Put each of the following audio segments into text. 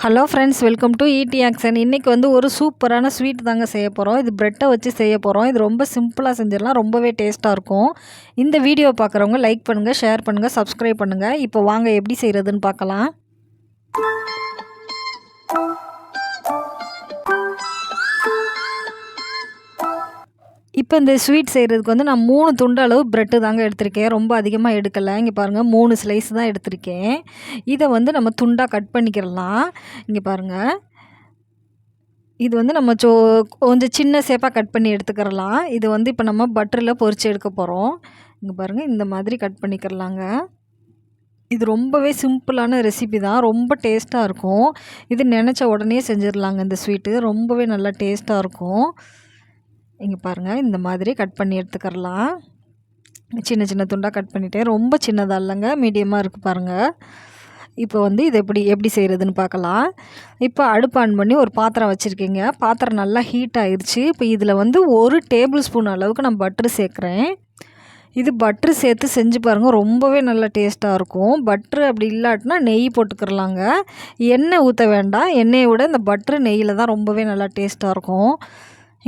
Hello friends, welcome to ED action. இன்றைக்கி வந்து ஒரு சூப்பரான ஸ்வீட் தாங்க செய்ய போகிறோம். இது ப்ரெட்டை வச்சு செய்ய போகிறோம். இது ரொம்ப சிம்பிளாக செஞ்சிடலாம், ரொம்பவே டேஸ்ட்டாக இருக்கும். இந்த வீடியோ பார்க்குறவங்க லைக் பண்ணுங்கள், ஷேர் பண்ணுங்கள், சப்ஸ்கிரைப் பண்ணுங்கள். இப்போ வாங்க எப்படி செய்கிறதுன்னு பார்க்கலாம். இப்போ இந்த ஸ்வீட் செய்கிறதுக்கு வந்து நான் 3 துண்டு அளவு ப்ரெட்டு தாங்க எடுத்திருக்கேன். ரொம்ப அதிகமாக எடுக்கலை. இங்கே பாருங்கள், 3 ஸ்லைஸ் தான் எடுத்திருக்கேன். இதை வந்து நம்ம துண்டாக கட் பண்ணிக்கிறலாம். இங்கே பாருங்கள், இது வந்து நம்ம கொஞ்சம் சின்ன ஷேப்பாக கட் பண்ணி எடுத்துக்கிறலாம். இது வந்து இப்போ நம்ம பட்டரில் பொரித்து எடுக்க போகிறோம். இங்கே பாருங்கள், இந்த மாதிரி கட் பண்ணிக்கிறலாங்க. இது ரொம்பவே சிம்பிளான ரெசிபி தான், ரொம்ப டேஸ்ட்டாக இருக்கும். இது நினச்ச உடனே செஞ்சிடலாங்க. இந்த ஸ்வீட்டு ரொம்பவே நல்லா டேஸ்ட்டாக இருக்கும். இங்கே பாருங்கள், இந்த மாதிரி கட் பண்ணி எடுத்துக்கிறலாம். சின்ன சின்ன துண்டாக கட் பண்ணிட்டேன். ரொம்ப சின்னதாக இல்லைங்க, மீடியமாக இருக்குது பாருங்கள். இப்போ வந்து இது எப்படி செய்கிறதுன்னு பார்க்கலாம். இப்போ அடுப்பு ஆன் பண்ணி ஒரு பாத்திரம் வச்சுருக்கீங்க. பாத்திரம் நல்லா ஹீட் ஆயிடுச்சு. இப்போ இதில் வந்து 1 டேபிள் ஸ்பூன் அளவுக்கு நான் பட்ரு சேர்க்குறேன். இது பட்ரு சேர்த்து செஞ்சு பாருங்கள், ரொம்பவே நல்லா டேஸ்ட்டாக இருக்கும். பட்ரு அப்படி இல்லாட்டினா நெய் போட்டுக்கிறலாங்க. எண்ணெய் ஊற்ற வேண்டாம். எண்ணெயை விட இந்த பட்ரு நெய்யில் தான் ரொம்பவே நல்லா டேஸ்ட்டாக இருக்கும்.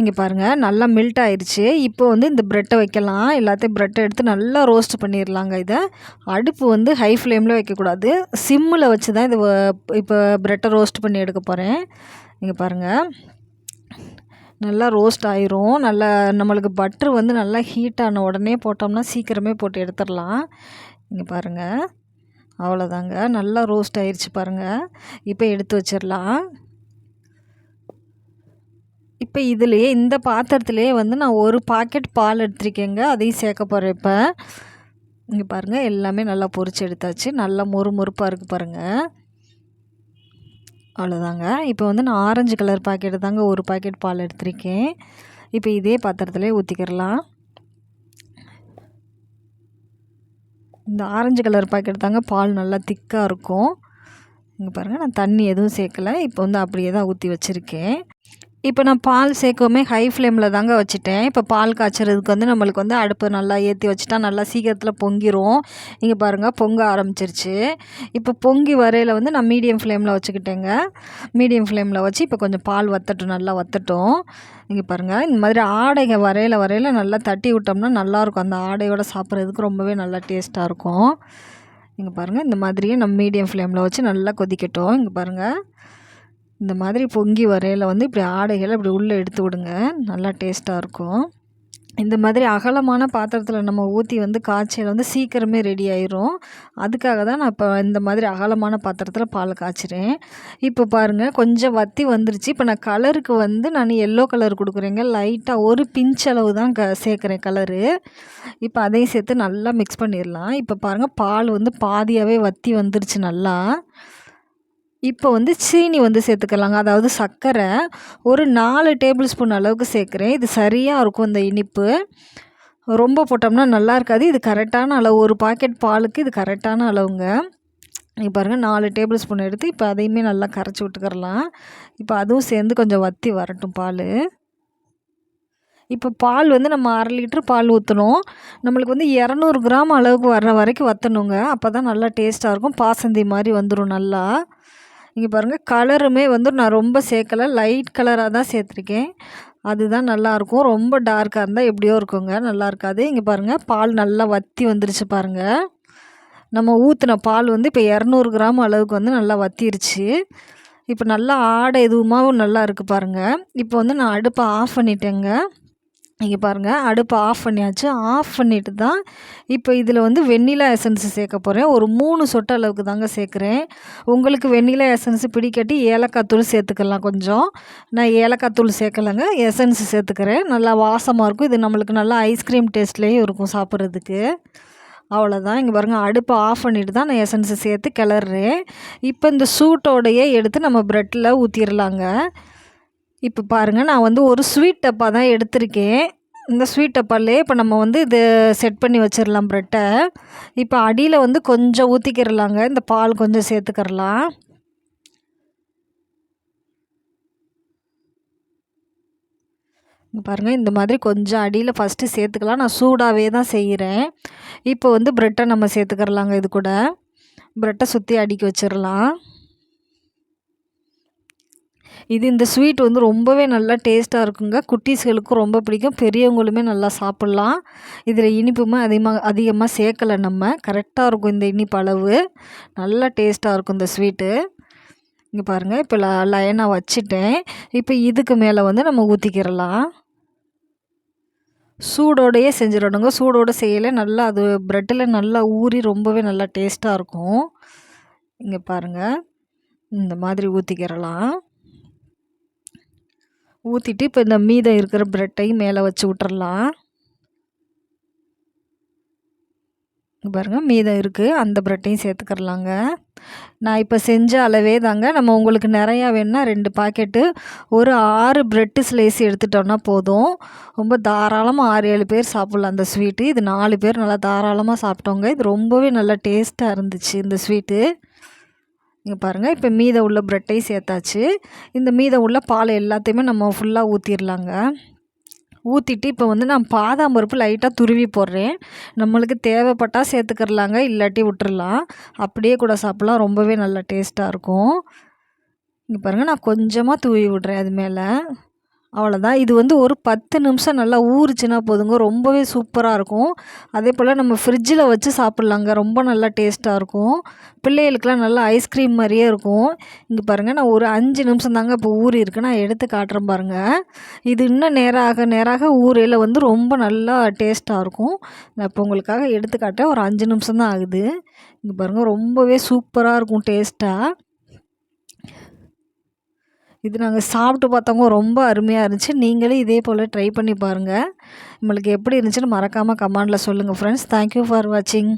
இங்கே பாருங்கள், நல்லா மெல்ட் ஆயிடுச்சு. இப்போ வந்து இந்த ப்ரெட்டை வைக்கலாம். எல்லாத்தையும் ப்ரெட்டை எடுத்து நல்லா ரோஸ்ட் பண்ணிடலாங்க. இதை அடுப்பு வந்து ஹை ஃப்ளேமில் வைக்கக்கூடாது, சிம்மில் வச்சு தான் இது இப்போ ப்ரெட்டை ரோஸ்ட் பண்ணி எடுக்க போகிறேன். இங்கே பாருங்கள், நல்லா ரோஸ்ட் ஆயிரும். நல்லா நம்மளுக்கு பட்ரு வந்து நல்லா ஹீட் ஆன உடனே போட்டோம்னா சீக்கிரமே போட்டு எடுத்துடலாம். இங்கே பாருங்கள், அவ்வளோதாங்க, நல்லா ரோஸ்ட் ஆயிடுச்சு பாருங்கள். இப்போ எடுத்து வச்சிடலாம். இப்போ இதிலேயே இந்த பாத்திரத்துலேயே வந்து நான் 1 பாக்கெட் பால் எடுத்துருக்கேங்க, அதையும் சேர்க்க போகிறேன். இப்போ இங்கே பாருங்கள், எல்லாமே நல்லா பொரிச்சு எடுத்தாச்சு. நல்லா மொறுமொறுப்பாக இருக்குது பாருங்கள். அவ்வளோதாங்க. இப்போ வந்து நான் ஆரஞ்சு கலர் பாக்கெட்டு தாங்க 1 பாக்கெட் பால் எடுத்திருக்கேன். இப்போ இதே பாத்திரத்துலேயே ஊற்றிக்கிறலாம். இந்த ஆரஞ்சு கலர் பாக்கெட் தாங்க பால் நல்லா திக்காக இருக்கும். இங்கே பாருங்கள், நான் தண்ணி எதுவும் சேர்க்கலை. இப்போ வந்து அப்படியே தான் ஊற்றி வச்சுருக்கேன். இப்போ நான் பால் சேர்க்கவுமே ஹை ஃப்ளேமில் தாங்க வச்சுட்டேன். இப்போ பால் காய்ச்சறதுக்கு வந்து நம்மளுக்கு வந்து அடுப்பு நல்லா ஏற்றி வச்சுட்டா நல்லா சீக்கிரத்தில் பொங்கிரும். இங்கே பாருங்கள், பொங்க ஆரம்பிச்சிருச்சு. இப்போ பொங்கி வரையில் வந்து நான் மீடியம் ஃப்ளேமில் வச்சுக்கிட்டேங்க. மீடியம் ஃப்ளேமில் வச்சு இப்போ கொஞ்சம் பால் வற்றட்டும், நல்லா வற்றட்டும். இங்கே பாருங்கள், இந்த மாதிரி ஆடைங்க வரையில் நல்லா தட்டி விட்டோம்னா நல்லாயிருக்கும். அந்த ஆடையோடு சாப்பிட்றதுக்கு ரொம்பவே நல்லா டேஸ்ட்டாக இருக்கும். இங்கே பாருங்கள், இந்த மாதிரியே நம்ம மீடியம் ஃப்ளேமில் வச்சு நல்லா கொதிக்கட்டும். இங்கே பாருங்கள், இந்த மாதிரி பொங்கி வரையில் வந்து இப்படி ஆடைகளை இப்படி உள்ளே எடுத்து விடுங்க, நல்லா டேஸ்ட்டாக இருக்கும். இந்த மாதிரி அகலமான பாத்திரத்தில் நம்ம ஊற்றி வந்து காய்ச்சல் வந்து சீக்கிரமே ரெடி ஆயிரும். அதுக்காக தான் நான் இப்போ இந்த மாதிரி அகலமான பாத்திரத்தில் பால் காய்ச்சிறேன். இப்போ பாருங்கள், கொஞ்சம் வற்றி வந்துருச்சு. இப்போ நான் கலருக்கு வந்து நான் எல்லோ கலர் கொடுக்குறேங்க. லைட்டாக ஒரு பிஞ்ச் அளவு தான் சேர்க்குறேன் கலரு. இப்போ அதையும் சேர்த்து நல்லா மிக்ஸ் பண்ணிடலாம். இப்போ பாருங்கள், பால் வந்து பாதியாகவே வற்றி வந்துருச்சு நல்லா. இப்போ வந்து சீனி வந்து சேர்த்துக்கலாங்க, அதாவது சர்க்கரை ஒரு 4 டேபிள் ஸ்பூன் அளவுக்கு சேர்க்குறேன். இது சரியாக இருக்கும் இந்த இனிப்பு. ரொம்ப போட்டோம்னா நல்லா இருக்காது. இது கரெக்டான அளவு, 1 பாக்கெட் பாலுக்கு இது கரெக்டான அளவுங்க. இங்கே பாருங்கள், 4 டேபிள் ஸ்பூன் எடுத்து இப்போ அதையுமே நல்லா கரைச்சி விட்டுக்கிறலாம். இப்போ அதுவும் சேர்ந்து கொஞ்சம் வற்றி வரட்டும் பால். இப்போ பால் வந்து நம்ம 1/2 லிட்டர் பால் ஊற்றணும். நம்மளுக்கு வந்து 200 கிராம் அளவுக்கு வர்ற வரைக்கும் வற்றணுங்க. அப்போ தான் நல்லா டேஸ்ட்டாக இருக்கும். பாசந்தி மாதிரி வந்துடும் நல்லா. இங்கே பாருங்கள், கலருமே வந்து நான் ரொம்ப சேர்க்கலை, லைட் கலராக தான் சேர்த்துருக்கேன். அதுதான் நல்லாயிருக்கும். ரொம்ப டார்க்காக இருந்தால் எப்படியோ இருக்குங்க, நல்லா இருக்காது. இங்கே பாருங்கள், பால் நல்லா வற்றி வந்துருச்சு பாருங்கள். நம்ம ஊற்றின பால் வந்து இப்போ 200 கிராம் அளவுக்கு வந்து நல்லா வற்றிருச்சு. இப்போ நல்லா ஆடை எதுவுமாவும் நல்லா இருக்குது பாருங்கள். இப்போ வந்து நான் அடுப்பை ஆஃப் பண்ணிட்டேங்க. இங்கே பாருங்கள், அடுப்பை ஆஃப் பண்ணியாச்சு. ஆஃப் பண்ணிவிட்டு தான் இப்போ இதில் வந்து வெண்ணிலா எசன்ஸ் சேர்க்க போகிறேன். ஒரு 3 சொட்டு அளவுக்கு தாங்க சேர்க்குறேன். உங்களுக்கு வெண்ணிலா எசன்ஸ் பிடிக்காட்டி ஏலக்காய் தூள் சேர்த்துக்கலாம் கொஞ்சம். நான் ஏலக்காய் தூள் சேர்க்கலைங்க, எசன்ஸ் சேர்த்துக்கிறேன். நல்லா வாசமாக இருக்கும். இது நம்மளுக்கு நல்லா ஐஸ்கிரீம் டேஸ்ட்லேயும் இருக்கும் சாப்பிட்றதுக்கு. அவ்வளோதான். இங்கே பாருங்கள், அடுப்பை ஆஃப் பண்ணிவிட்டு தான் நான் எசன்ஸ் சேர்த்து கிளறேன். இப்போ இந்த சூட்டோடையே எடுத்து நம்ம ப்ரெட்டில் ஊற்றிடலாங்க. இப்போ பாருங்கள், நான் வந்து ஒரு ஸ்வீட் டப்பா தான் எடுத்திருக்கேன். இந்த ஸ்வீட் டப்பாலே இப்போ நம்ம வந்து இது செட் பண்ணி வச்சிடலாம் ப்ரெட்டை. இப்போ அடியில் வந்து கொஞ்சம் ஊற்றிக்கிறலாங்க, இந்த பால் கொஞ்சம் சேர்த்துக்கிறலாம். பாருங்கள், இந்த மாதிரி கொஞ்சம் அடியில் ஃபஸ்ட்டு சேர்த்துக்கலாம். நான் சூடாகவே தான் செய்கிறேன். இப்போ வந்து ப்ரெட்டை நம்ம சேர்த்துக்கிறலாங்க. இது கூட ப்ரெட்டை சுற்றி அடுக்கி வச்சிடலாம். இந்த ஸ்வீட் வந்து ரொம்பவே நல்லா டேஸ்ட்டாக இருக்குங்க. குட்டீஸ்களுக்கும் ரொம்ப பிடிக்கும். பெரியவங்களுமே நல்லா சாப்பிட்லாம். இதில் இனிப்புமே அதிகமாக சேர்க்கல நம்ம. கரெக்டாக இருக்கும் இந்த இனிப்பு அளவு. நல்லா டேஸ்ட்டாக இருக்கும் இந்த ஸ்வீட்டு. இங்கே பாருங்கள், இப்போ லைனாக வச்சுட்டேன். இப்போ இதுக்கு மேலே வந்து நம்ம ஊற்றிக்கிறலாம். சூடோடையே செஞ்சிடணுங்க. சூடோடு செய்யலை, நல்லா அது ப்ரெட்டில் நல்லா ஊறி ரொம்பவே நல்லா டேஸ்ட்டாக இருக்கும். இங்கே பாருங்கள், இந்த மாதிரி ஊற்றிக்கிறலாம். ஊற்றிட்டு இப்போ இந்த மீதம் இருக்கிற ப்ரெட்டையும் மேலே வச்சு விட்டுறலாம். பாருங்கள், மீதம் இருக்குது, அந்த ப்ரெட்டையும் சேர்த்துக்கிறலாங்க. நான் இப்போ செஞ்ச அளவே தாங்க. நம்ம உங்களுக்கு நிறையா வேணுன்னா 2 பாக்கெட்டு ஒரு 6 ப்ரெட்டு ஸ்லைஸ் எடுத்துட்டோன்னா போதும். ரொம்ப தாராளமாக 6, 7 பேர் சாப்பிட்லாம் அந்த ஸ்வீட்டு. இது 4 பேர் நல்லா தாராளமாக சாப்பிட்டோங்க. இது ரொம்பவே நல்லா டேஸ்ட்டாக இருந்துச்சு இந்த ஸ்வீட்டு. இங்கே பாருங்கள், இப்போ மீதம் உள்ள ப்ரெட்டையும் சேர்த்தாச்சு. இந்த மீதம் உள்ள பால் எல்லாத்தையுமே நம்ம ஃபுல்லாக ஊற்றிடலாங்க. ஊற்றிட்டு இப்போ வந்து நான் பாதாம் பருப்பு லைட்டாக துருவி போடுறேன். நம்மளுக்கு தேவைப்பட்டால் சேர்த்துக்கிறலாங்க, இல்லாட்டி விட்டுறலாம். அப்படியே கூட சாப்பிட்லாம், ரொம்பவே நல்லா டேஸ்ட்டாக இருக்கும். இங்கே பாருங்கள், நான் கொஞ்சமாக தூவி விட்றேன் அது மேலே. அவ்வளோதான். இது வந்து ஒரு 10 நிமிஷம் நல்லா ஊறுச்சுன்னா போதுங்க, ரொம்பவே சூப்பராக இருக்கும். அதே போல் நம்ம ஃப்ரிட்ஜில் வச்சு சாப்பிட்லாங்க, ரொம்ப நல்லா டேஸ்ட்டாக இருக்கும். பிள்ளைகளுக்கெலாம் நல்லா ஐஸ்கிரீம் மாதிரியே இருக்கும். இங்கே பாருங்கள், நான் ஒரு 5 நிமிஷம் தாங்க இப்போ ஊறி இருக்கு. நான் எடுத்து காட்டுறேன் பாருங்கள். இது இன்னும் நேராக ஊறையில் வந்து ரொம்ப நல்லா டேஸ்ட்டாக இருக்கும். நான் இப்போ உங்களுக்காக எடுத்து காட்டேன். ஒரு 5 நிமிஷம் தான் ஆகுது. இங்கே பாருங்கள், ரொம்பவே சூப்பராக இருக்கும் டேஸ்ட்டாக. இது நாங்கள் சாப்பிட்டு பார்த்தவங்க ரொம்ப அருமையாக இருந்துச்சு. நீங்களே இதே போல் ட்ரை பண்ணி பாருங்கள். நம்மளுக்கு எப்படி இருந்துச்சுன்னு மறக்காமல் கமெண்டில் சொல்லுங்கள் ஃப்ரெண்ட்ஸ். தேங்க்யூ ஃபார் வாட்சிங்.